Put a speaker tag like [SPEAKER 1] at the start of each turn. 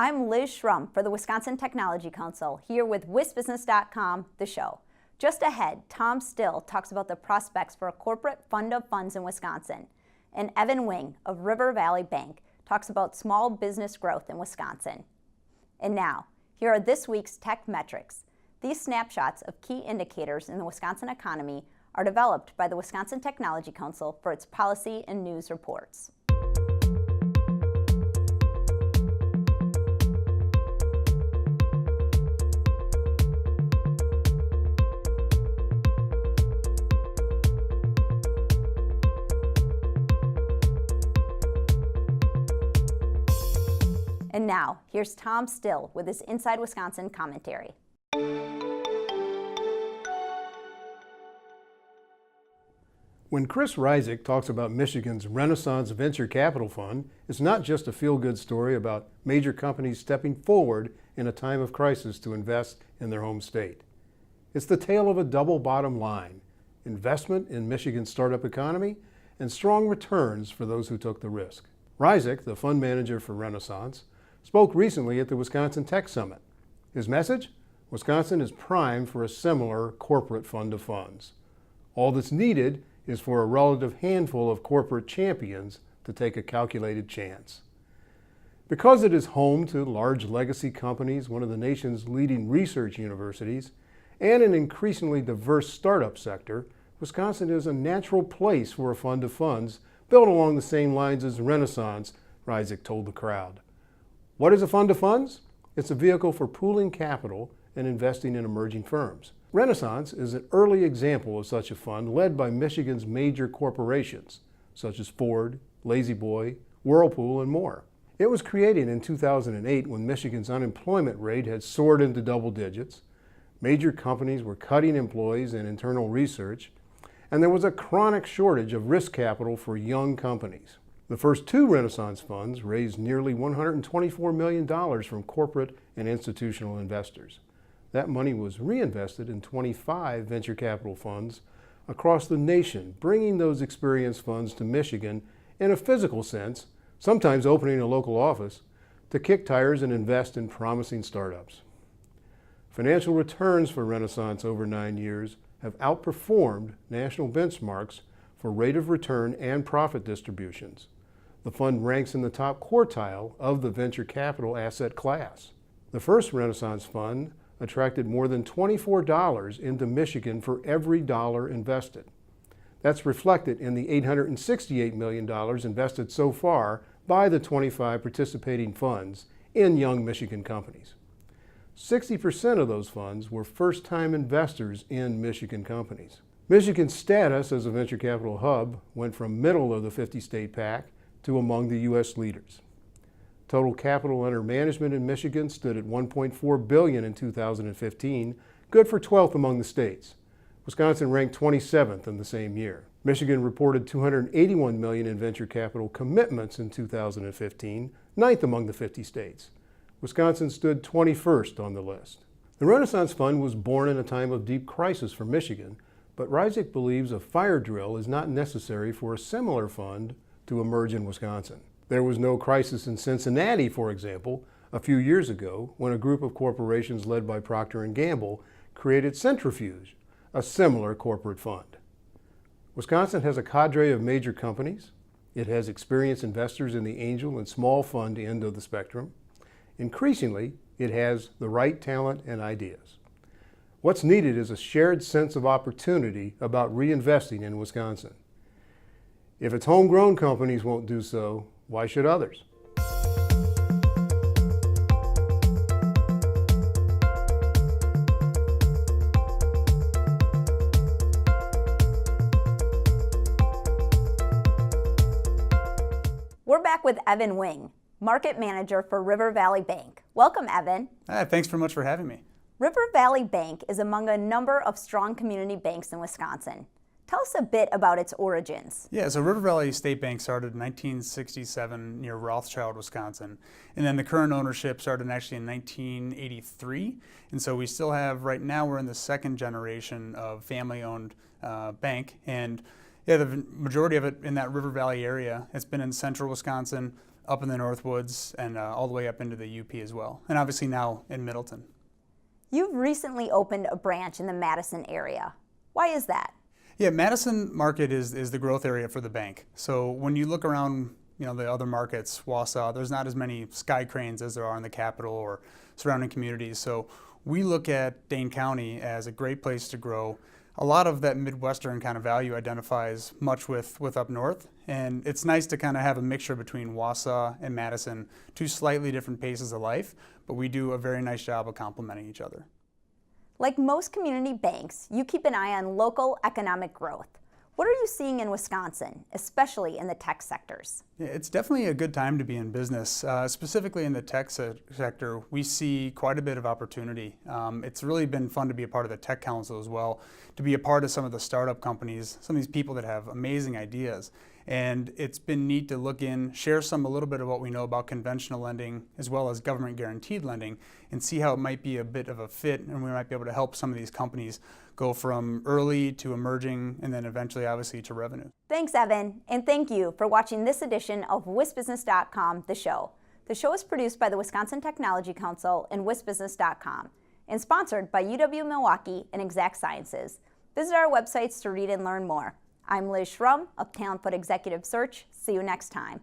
[SPEAKER 1] I'm Liz Schrum for the Wisconsin Technology Council, here with WisBusiness.com, the show. Just ahead, Tom Still talks about the prospects for a corporate fund of funds in Wisconsin. And Evan Wing of River Valley Bank talks about small business growth in Wisconsin. And now, here are this week's tech metrics. These snapshots of key indicators in the Wisconsin economy are developed by the Wisconsin Technology Council for its policy and news reports. And now, here's Tom Still with his Inside Wisconsin commentary.
[SPEAKER 2] When Chris Rizik talks about Michigan's Renaissance Venture Capital Fund, it's not just a feel-good story about major companies stepping forward in a time of crisis to invest in their home state. It's the tale of a double bottom line: investment in Michigan's startup economy and strong returns for those who took the risk. Rizik, the fund manager for Renaissance, spoke recently at the Wisconsin Tech Summit. His message? Wisconsin is primed for a similar corporate fund of funds. All that's needed is for a relative handful of corporate champions to take a calculated chance. Because it is home to large legacy companies, one of the nation's leading research universities, and an increasingly diverse startup sector, Wisconsin is a natural place for a fund of funds built along the same lines as Renaissance, Rizik told the crowd. What is a fund of funds? It's a vehicle for pooling capital and investing in emerging firms. Renaissance is an early example of such a fund led by Michigan's major corporations, such as Ford, La-Z-Boy, Whirlpool, and more. It was created in 2008 when Michigan's unemployment rate had soared into double digits, major companies were cutting employees and internal research, and there was a chronic shortage of risk capital for young companies. The first two Renaissance funds raised nearly $124 million from corporate and institutional investors. That money was reinvested in 25 venture capital funds across the nation, bringing those experienced funds to Michigan in a physical sense, sometimes opening a local office, to kick tires and invest in promising startups. Financial returns for Renaissance over 9 years have outperformed national benchmarks for rate of return and profit distributions. The fund ranks in the top quartile of the venture capital asset class. The first Renaissance fund attracted more than $24 into Michigan for every dollar invested. That's reflected in the $868 million invested so far by the 25 participating funds in young Michigan companies. 60% of those funds were first-time investors in Michigan companies. Michigan's status as a venture capital hub went from middle of the 50-state pack to among the U.S. leaders. Total capital under management in Michigan stood at $1.4 billion in 2015, good for 12th among the states. Wisconsin ranked 27th in the same year. Michigan reported $281 million in venture capital commitments in 2015, 9th among the 50 states. Wisconsin stood 21st on the list. The Renaissance Fund was born in a time of deep crisis for Michigan, but Rizik believes a fire drill is not necessary for a similar fund to emerge in Wisconsin. There was no crisis in Cincinnati, for example, a few years ago when a group of corporations led by Procter & Gamble created Centrifuge, a similar corporate fund. Wisconsin has a cadre of major companies. It has experienced investors in the angel and small fund end of the spectrum. Increasingly, it has the right talent and ideas. What's needed is a shared sense of opportunity about reinvesting in Wisconsin. If its homegrown companies won't do so, why should others?
[SPEAKER 1] We're back with Evan Wing, Market Manager for River Valley Bank. Welcome, Evan.
[SPEAKER 3] Hi, thanks very much for having me.
[SPEAKER 1] River Valley Bank is among a number of strong community banks in Wisconsin. Tell us a bit about its origins.
[SPEAKER 3] Yeah, so River Valley State Bank started in 1967 near Rothschild, Wisconsin. And then the current ownership started actually in 1983. And so we still have, right now we're in the second generation of family-owned bank. And yeah, the majority of it in that River Valley area. It's been in central Wisconsin, up in the Northwoods, and all the way up into the UP as well. And obviously now in Middleton.
[SPEAKER 1] You've recently opened a branch in the Madison area. Why is that?
[SPEAKER 3] Yeah, Madison market is the growth area for the bank. So when you look around, the other markets, Wausau, there's not as many sky cranes as there are in the capital or surrounding communities. So we look at Dane County as a great place to grow. A lot of that Midwestern kind of value identifies much with up north, and it's nice to kind of have a mixture between Wausau and Madison, two slightly different paces of life, but we do a very nice job of complementing each other.
[SPEAKER 1] Like most community banks, you keep an eye on local economic growth. What are you seeing in Wisconsin, especially in the tech sectors?
[SPEAKER 3] Yeah, it's definitely a good time to be in business. Specifically in the tech sector, we see quite a bit of opportunity. It's really been fun to be a part of the Tech Council as well, to be a part of some of the startup companies, some of these people that have amazing ideas. And it's been neat to look in, share a little bit of what we know about conventional lending as well as government guaranteed lending, and see how it might be a bit of a fit, and we might be able to help some of these companies go from early to emerging and then eventually obviously to revenue.
[SPEAKER 1] Thanks, Evan, and thank you for watching this edition of WisBusiness.com, the show. The show is produced by the Wisconsin Technology Council and WisBusiness.com and sponsored by UW-Milwaukee and Exact Sciences. Visit our websites to read and learn more. I'm Liz Schrum of Talent Put Executive Search. See you next time.